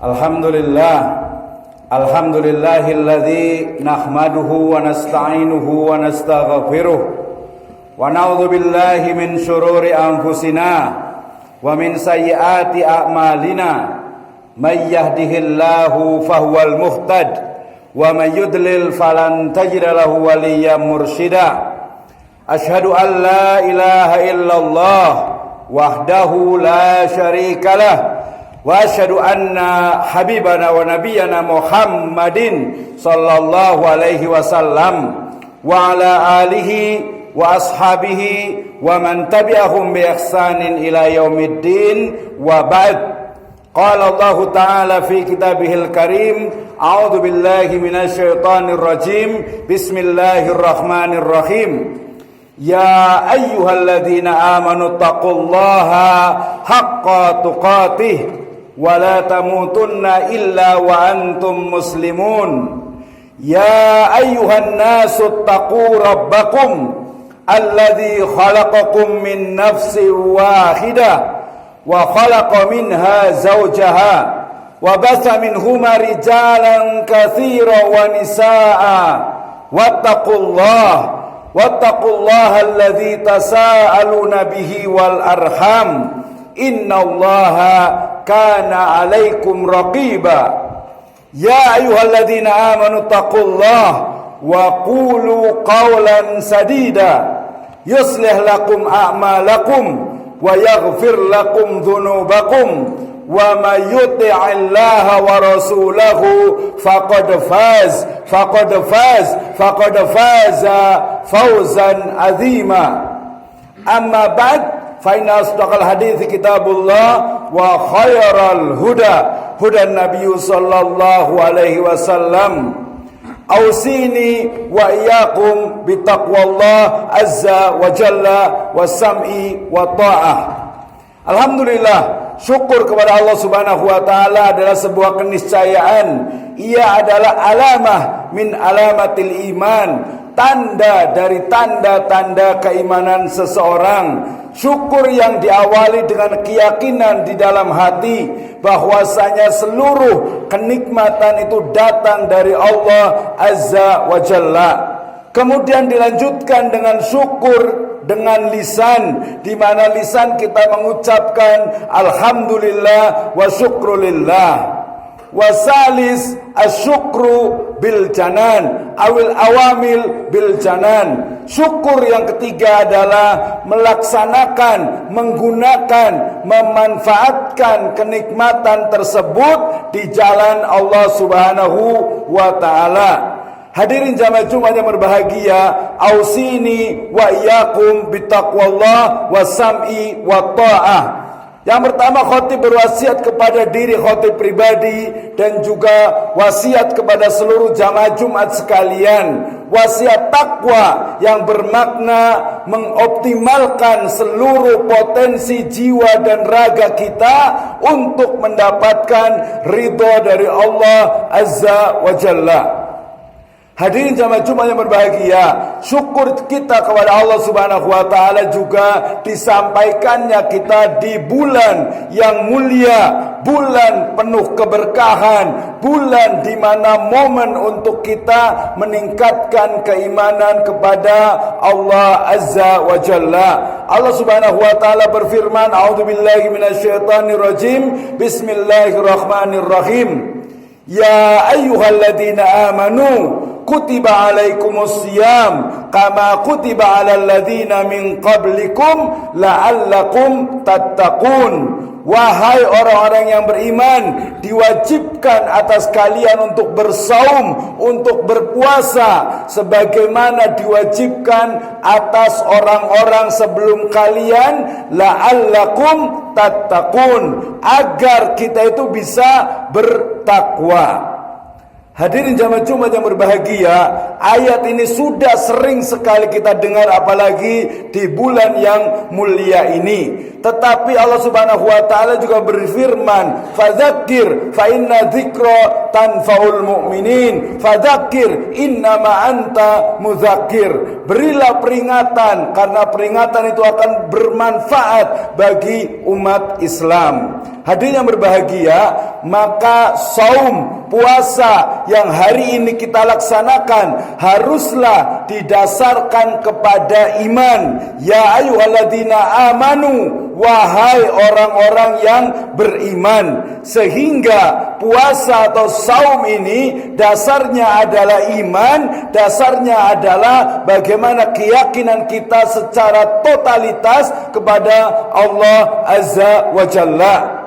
Alhamdulillahilladzi nahmaduhu wa nasta'inuhu wa nastaghfiruh wa na'udzu billahi min syururi anfusina wa min sayyiati a'malina may yahdihillahu fahuwal muhtad wa may yudlil falan tajida lahu waliyyan mursyida. Asyhadu an la ilaha illallah wahdahu la syarikalah wa asyhadu anna habibana wa nabiyyana Muhammadin sallallahu alaihi wasallam wa ala alihi wa ashabihi wa man tabi'ahum bi ihsanin ila yaumiddin wa ba'd. Qala Allah ta'ala fi kitabihil karim, a'udzu billahi minasy syaithanir rajim, bismillahirrahmanirrahim. Ya ayyuhalladzina amanu taqullaha haqqa tuqatih wa la tamutunna illa wa antum muslimun. Ya ayyuhan nasu taqu rabbakum alladzi khalaqakum min nafsin wahidah wa khalaqa minha zawjaha wa batha minhuma rijalan katsiran wa nisaa wattaqullaha alladzi tasaaluna bihi wal arham innallaha kana 'alaikum raqiba. Ya ayyuhalladzina amanu taqullaha wa qulu qawlan sadida yuslih lakum a'malakum wa yaghfir lakum dhunubakum wa may yuti'illaha wa rasulahu faqad faza fawzan azima. Amma ba'd, fa inna asdaqal hadithi kitabullah wa khairal huda nabiy sallallahu alaihi wasallam. Ausini wa iyyakum bitaqwallah azza wa jalla was-sam'i wa ta'ah. Alhamdulillah, syukur kepada Allah Subhanahu wa taala adalah sebuah keniscayaan. Ia adalah alamah min alamatil iman, tanda dari tanda-tanda keimanan seseorang. Syukur yang diawali dengan keyakinan di dalam hati bahwasanya seluruh kenikmatan itu datang dari Allah Azza wa Jalla. Kemudian dilanjutkan dengan syukur dengan lisan, di mana lisan kita mengucapkan alhamdulillah wa syukrulillah. Wasalis asyukru bil janan awil awamil bil janan. Syukur yang ketiga adalah melaksanakan, menggunakan, memanfaatkan kenikmatan tersebut di jalan Allah Subhanahu wa taala. Hadirin jamaah Jumat yang berbahagia, ausini wa iyyakum bitaqwallah wasam'i wa ta'ah. Yang pertama, khatib berwasiat kepada diri khatib pribadi dan juga wasiat kepada seluruh jamaah Jumat sekalian. Wasiat takwa yang bermakna mengoptimalkan seluruh potensi jiwa dan raga kita untuk mendapatkan ridha dari Allah Azza wa Jalla. Hadirin jamaah Jumat yang berbahagia, syukur kita kepada Allah Subhanahu wa taala juga disampaikannya kita di bulan yang mulia, bulan penuh keberkahan, bulan di mana momen untuk kita meningkatkan keimanan kepada Allah Azza wa Jalla. Allah Subhanahu wa taala berfirman, a'udzubillahi minasyaitonirrajim, bismillahirrahmanirrahim. Ya ayyuhalladzina amanu kutiba alaikumusiyam kama kutiba alal ladzina min qablikum la'allakum tattaqun. Wahai orang-orang yang beriman, diwajibkan atas kalian untuk bersaum, untuk berpuasa sebagaimana diwajibkan atas orang-orang sebelum kalian, la'allakum tattaqun, agar kita itu bisa bertakwa. Hadirin jamaah Jumat yang berbahagia, ayat ini sudah sering sekali kita dengar, apalagi di bulan yang mulia ini. Tetapi Allah Subhanahu wa taala juga berfirman, "Fadzakir fa inna dzikra tanfaul mu'minin, fadzakir innama anta mudzakir." Berilah peringatan karena peringatan itu akan bermanfaat bagi umat Islam. Hadirin yang berbahagia, maka saum, puasa yang hari ini kita laksanakan haruslah didasarkan kepada iman. Ya ayyuhalladzina amanu, wahai orang-orang yang beriman. Sehingga puasa atau saum ini dasarnya adalah iman, dasarnya adalah bagaimana keyakinan kita secara totalitas kepada Allah Azza wa Jalla.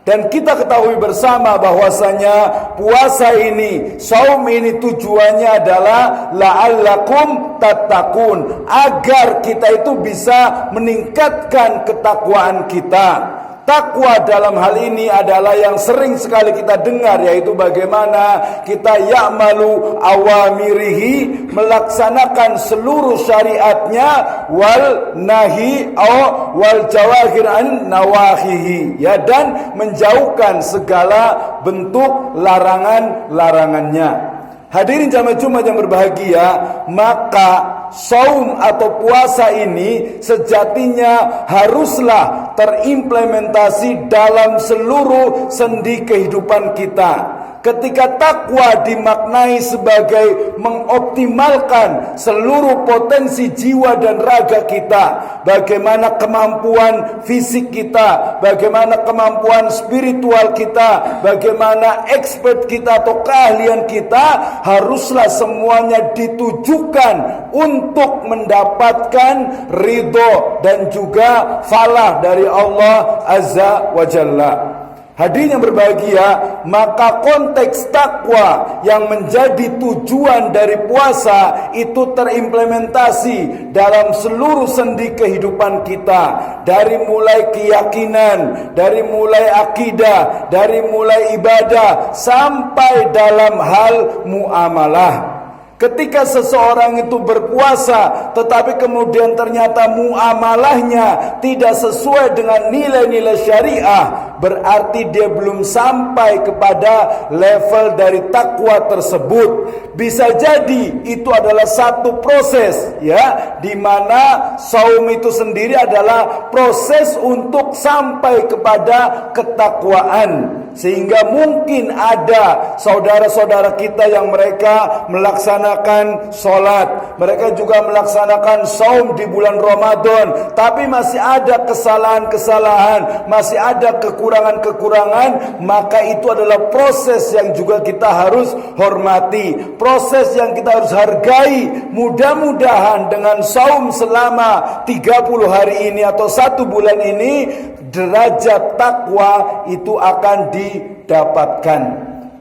Dan kita ketahui bersama bahwasanya puasa ini, saum ini tujuannya adalah la'allakum tattaqun, agar kita itu bisa meningkatkan ketakwaan kita. Takwa dalam hal ini adalah yang sering sekali kita dengar, yaitu bagaimana kita ya'malu awamirihi, melaksanakan seluruh syariatnya, wal nahi wal jawahir an nawahihi, ya, dan menjauhkan segala bentuk larangan-larangannya. Hadirin jamaah Jumat yang berbahagia, maka saum atau puasa ini sejatinya haruslah terimplementasi dalam seluruh sendi kehidupan kita. Ketika takwa dimaknai sebagai mengoptimalkan seluruh potensi jiwa dan raga kita, bagaimana kemampuan fisik kita, bagaimana kemampuan spiritual kita, bagaimana expert kita atau keahlian kita, haruslah semuanya ditujukan untuk mendapatkan ridho dan juga falah dari Allah Azza wa Jalla. Hadirin yang berbahagia, maka konteks takwa yang menjadi tujuan dari puasa itu terimplementasi dalam seluruh sendi kehidupan kita. Dari mulai keyakinan, dari mulai akidah, dari mulai ibadah, sampai dalam hal muamalah. Ketika seseorang itu berpuasa tetapi kemudian ternyata muamalahnya tidak sesuai dengan nilai-nilai syariah, berarti dia belum sampai kepada level dari takwa tersebut. Bisa jadi itu adalah satu proses, ya, di mana saum itu sendiri adalah proses untuk sampai kepada ketakwaan. Sehingga mungkin ada saudara-saudara kita yang mereka melaksanakan sholat, mereka juga melaksanakan saum di bulan Ramadan, tapi masih ada kesalahan-kesalahan, masih ada kekurangan-kekurangan. Maka itu adalah proses yang juga kita harus hormati, proses yang kita harus hargai. Mudah-mudahan dengan saum selama 30 hari ini atau 1 bulan ini, derajat takwa itu akan didapatkan.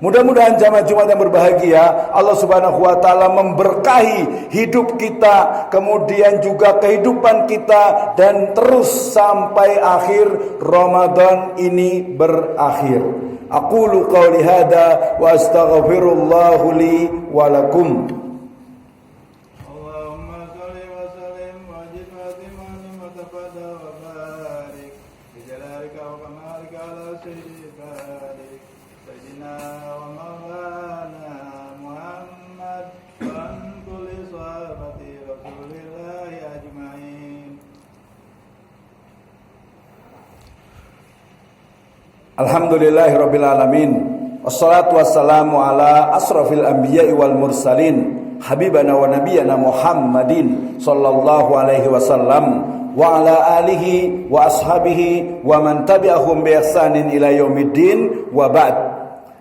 Mudah-mudahan jamaah Jumat yang berbahagia, Allah Subhanahu wa taala memberkahi hidup kita, kemudian juga kehidupan kita, dan terus sampai akhir Ramadan ini berakhir. Aqulu qauli hada wa astaghfirullahu li wa lakum. Alhamdulillahirabbil alamin. Wassalatu wassalamu ala asrafil anbiya'i wal mursalin, habibana wa nabiyana Muhammadin sallallahu alaihi wasallam wa ala alihi wa ashabihi wa man tabi'ahum bi ihsanin ila yaumiddin wa ba'd.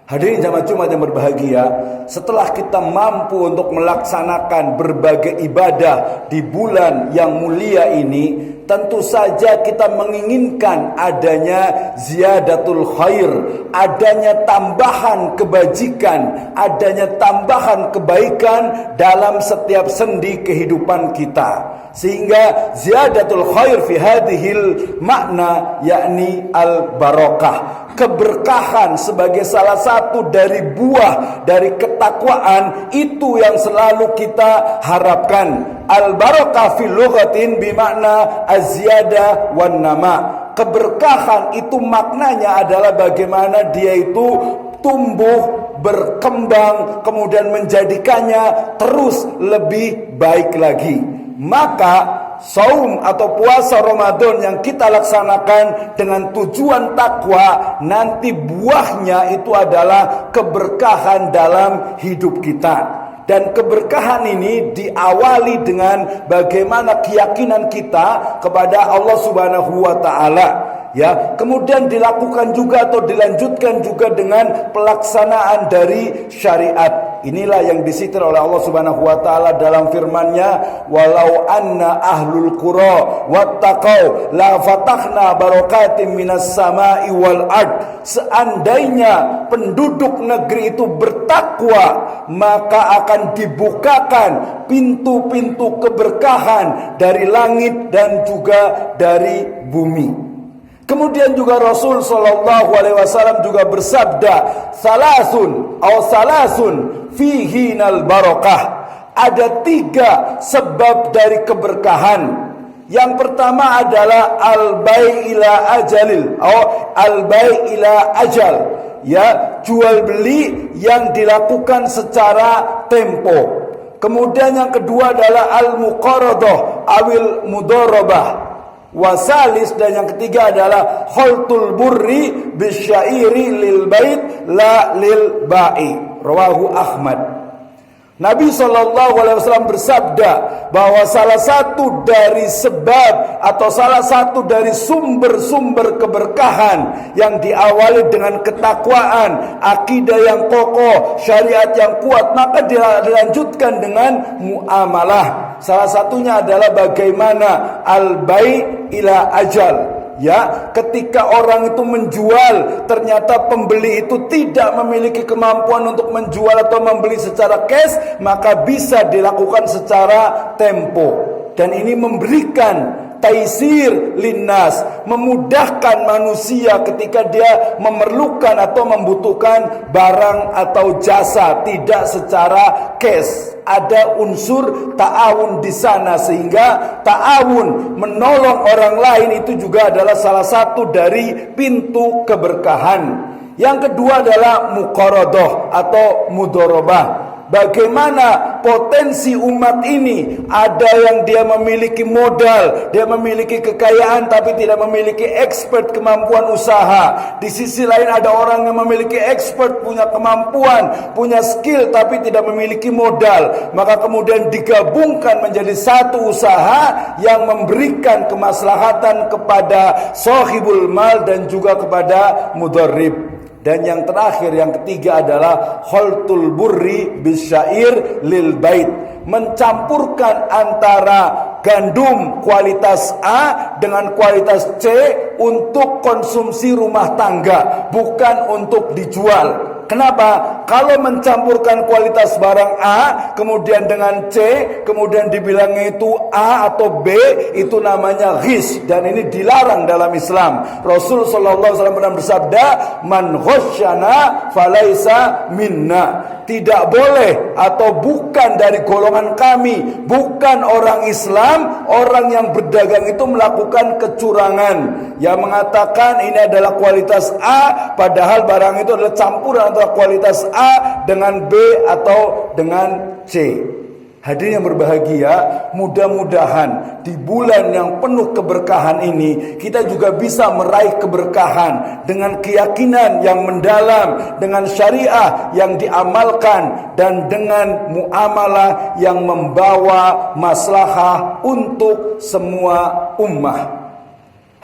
Hadirin jamaah Jumat yang berbahagia, setelah kita mampu untuk melaksanakan berbagai ibadah di bulan yang mulia ini, tentu saja kita menginginkan adanya ziyadatul khair, adanya tambahan kebajikan, adanya tambahan kebaikan dalam setiap sendi kehidupan kita. Sehingga ziyadatul khair fi hadhil makna yakni al barakah, keberkahan sebagai salah satu dari buah dari ketakwaan, itu yang selalu kita harapkan. Al barakah fil lughatin bimakna az-ziyada wan nama. Keberkahan itu maknanya adalah bagaimana dia itu tumbuh, berkembang, kemudian menjadikannya terus lebih baik lagi. maka saum atau puasa Ramadan yang kita laksanakan dengan tujuan takwa, nanti buahnya itu adalah keberkahan dalam hidup kita. Dan keberkahan ini diawali dengan bagaimana keyakinan kita kepada Allah Subhanahu wa taala. Ya, kemudian dilakukan juga atau dilanjutkan juga dengan pelaksanaan dari syariat. Inilah yang disitir oleh Allah Subhanahu wa taala dalam firman-Nya, "Walau anna ahlul qura wattaqau la fatahna barakatim minas sama'i wal ard." Seandainya penduduk negeri itu bertakwa, maka akan dibukakan pintu-pintu keberkahan dari langit dan juga dari bumi. Kemudian juga Rasul sallallahu alaihi wasallam juga bersabda, salasun fihinal barakah. Ada 3 sebab dari keberkahan. Yang pertama adalah al-bai' ila ajalil atau al-bai' ila ajal. Ya, jual beli yang dilakukan secara tempo. Kemudian yang kedua adalah al-muqaradah awil mudharabah. Wasalis, dan yang ketiga adalah khaltul burri bisyairi lil bait la lil ba'i. Rawahu Ahmad. Nabi SAW bersabda bahwa salah satu dari sebab atau salah satu dari sumber-sumber keberkahan yang diawali dengan ketakwaan, akidah yang kokoh, syariat yang kuat, maka dilanjutkan dengan muamalah. Salah satunya adalah bagaimana al-bai' ila ajal. Ya, ketika orang itu menjual, ternyata pembeli itu tidak memiliki kemampuan untuk menjual atau membeli secara cash, maka bisa dilakukan secara tempo. Dan ini memberikan taisir linnas, memudahkan manusia ketika dia memerlukan atau membutuhkan barang atau jasa, tidak secara cash. Ada unsur ta'awun di sana, sehingga ta'awun menolong orang lain itu juga adalah salah satu dari pintu keberkahan. Yang kedua adalah muqaradah atau mudharabah. Bagaimana potensi umat ini, ada yang dia memiliki modal, dia memiliki kekayaan tapi tidak memiliki expert kemampuan usaha. Di sisi lain ada orang yang memiliki expert, punya kemampuan, punya skill tapi tidak memiliki modal. Maka kemudian digabungkan menjadi satu usaha yang memberikan kemaslahatan kepada sahibul mal dan juga kepada mudharrib. Dan yang terakhir, yang ketiga adalah khaltul burri bisyair lil bait. Mencampurkan antara gandum kualitas A dengan kualitas C untuk konsumsi rumah tangga, bukan untuk dijual. Kenapa? Kalau mencampurkan kualitas barang A kemudian dengan C, kemudian dibilangnya itu A atau B, itu namanya ghis, dan ini dilarang dalam Islam. Rasul sallallahu alaihi wasallam pernah bersabda, "Man ghasyana falaisa minna." Tidak boleh atau bukan dari golongan kami, bukan orang Islam, orang yang berdagang itu melakukan kecurangan, yang mengatakan ini adalah kualitas A padahal barang itu adalah campuran antara kualitas A dengan B atau dengan C. Hadirin yang berbahagia, mudah-mudahan di bulan yang penuh keberkahan ini kita juga bisa meraih keberkahan dengan keyakinan yang mendalam, dengan syariah yang diamalkan, dan dengan muamalah yang membawa maslahah untuk semua ummah.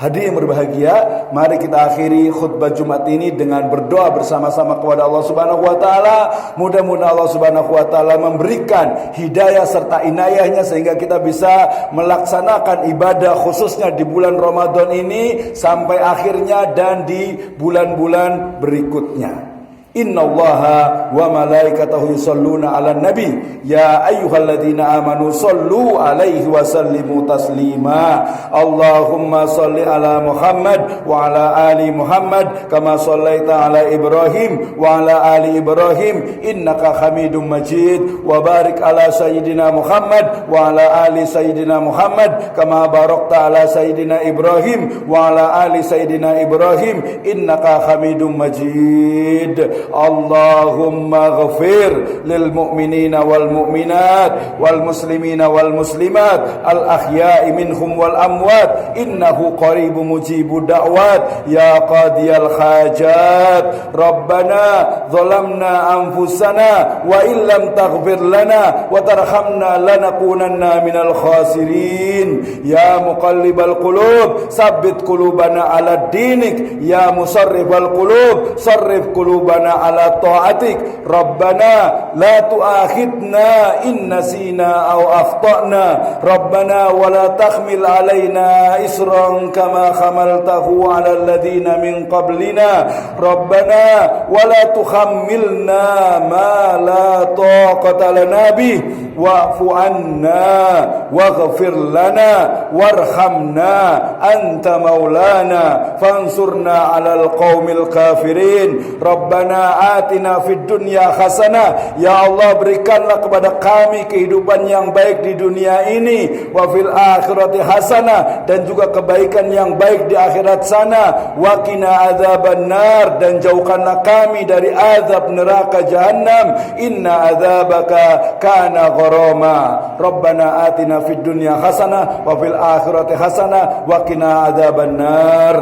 Hadirin yang berbahagia, mari kita akhiri khutbah Jumat ini dengan berdoa bersama-sama kepada Allah Subhanahu wa taala. Mudah-mudahan Allah Subhanahu wa taala memberikan hidayah serta inayahnya sehingga kita bisa melaksanakan ibadah khususnya di bulan Ramadan ini sampai akhirnya dan di bulan-bulan berikutnya. Innallaha wa malaikatahu yusholluna 'alan nabi ya ayyuhalladzina amanu shollu 'alaihi wa sallimu taslima. Allahumma sholli ala Muhammad wa ala ali Muhammad kama shallaita ala Ibrahim wa ala ali Ibrahim innaka Hamidum Majid. Wa barik ala sayyidina Muhammad wa ala ali sayyidina Muhammad kama barakta ala sayyidina Ibrahim wa ala ali sayyidina Ibrahim innaka Hamidum Majid. Allahumma ghafir lil mu'minina wal mu'minat wal muslimina wal muslimat al ahya'i minhum wal amwat innahu qaribun mujibud da'wat ya qadiyal hajat. Rabbana zalamna anfusana wa illam taghfir lana wa tarhamna lanakunanna minal khasirin. Ya muqallibal qulub sabbit qulubana ala dinik, ya musarrifal qulub sarrif qulubana ala ta'atik. Rabbana la tu'akhidna in nasina aw akhtana. Rabbana wa la tahmil alaina isran kama hamaltahu ala alladhina min qablina. Rabbana wa la tuhammilna ma la taqata lana bih wa'fu anna waghfir lana warhamna anta maulana fansurna 'alal qaumil kafirin. Rabbana atina fid dunya hasanah, ya Allah berikanlah kepada kami kehidupan yang baik di dunia ini, wa fil akhirati hasanah, dan juga kebaikan yang baik di akhirat sana, wa qina adzabannar, dan jauhkanlah kami dari azab neraka jahannam, inna adzabaka kana gharama. Rabbana atina fid dunya hasanah wa fil akhirati hasanah wa qina adzabannar.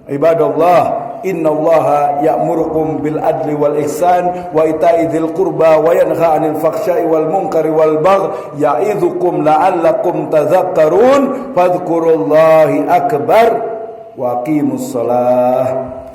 Ibadallah, innallaha ya'murukum bil adli wal ihsan wa ita'i dzil qurba wa yanha 'anil fakhsya'i wal munkari wal baghi ya'idzukum la'allakum tadhakkarun. Fadhkurullahi akbar wa aqimus shalah.